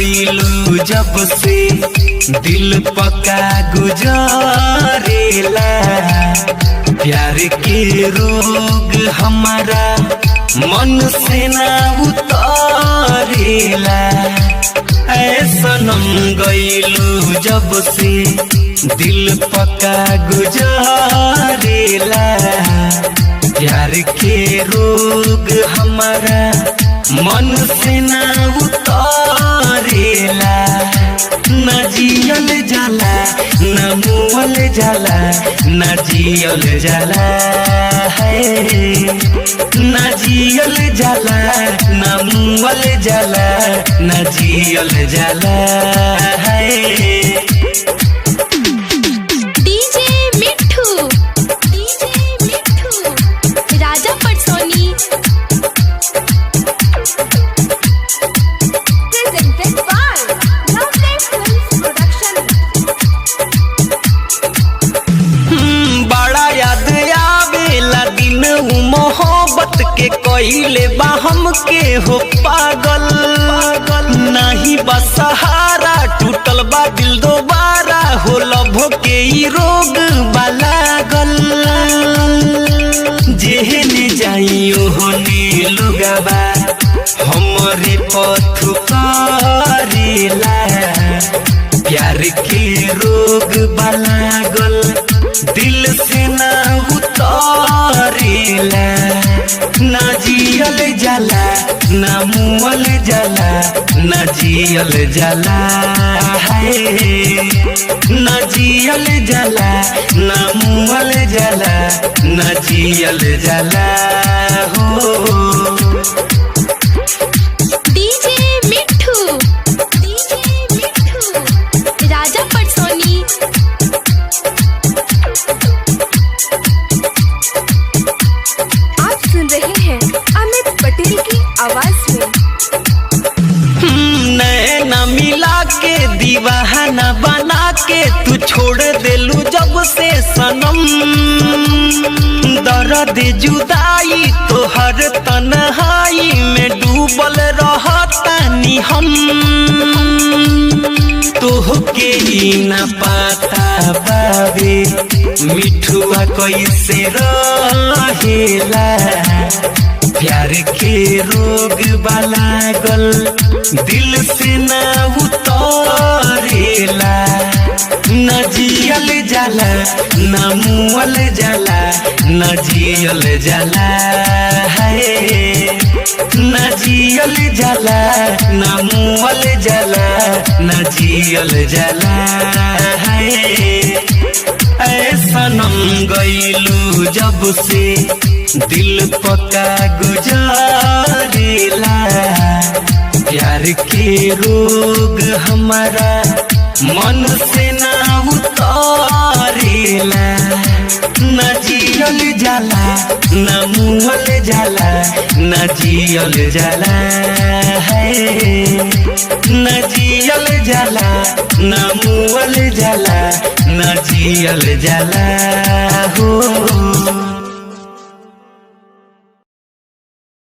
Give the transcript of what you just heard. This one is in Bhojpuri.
गईलू जब से दिल पका गुजारेला। प्यार के रोग हमारा मन से ना उतारेला। सनम गईलू जब से दिल पका गुजारेला। प्यार के रोग हमारा मन से ना उतारेला। न जियल जाला न मुअल जाला, न जियल जाला है। न जियल जाला न मुअल जाला, न जियल जाला है। राजा पटसोनी presented by Lovely Films Production। बड़ा याद आवेला दिन मोहब्बत के कइले बा हमके हो पागल। नहीं बस सहारा टूटल बा दिल दोबारा हो लभो के ई रोग बा लागल। जेहने जाइयो होने लुगाबा हमरे पथ करेला। प्यार के रोग बा लागल दिल से ना उतारेला। ना जियल जाला ना मुअल जाला, ना जियल जाला है। ना जियल जाला ना मुअल जाला, ना जियल जाला हो। राजा पटसोनी आप सुन रहे हैं अमित पटेल की आवाज में। नैना मिला के दीवाना बना के तू छोड़ देलू जब से सनम। दर्द जुदाई तो हर तन्हाई में डूबल रहतानी हम। तोहके ही न पता बाबे मिठुआ कैसे रहेला। प्यार के रोग बा लागल दिल से ना उतारेला। न जियल जाला न मुअल जाला, न जियल जाला है। न जियल जाला न मुअल जाला, न जियल जाला है। सनम गईलू जब से दिल पका गुजारेला। प्यार के रोग हमारा मन से ना उतारेला। न जियल जाला न मुअल जाला, न जियल जाला है। न जियल जाला न मुअल जाला, न जियल जाला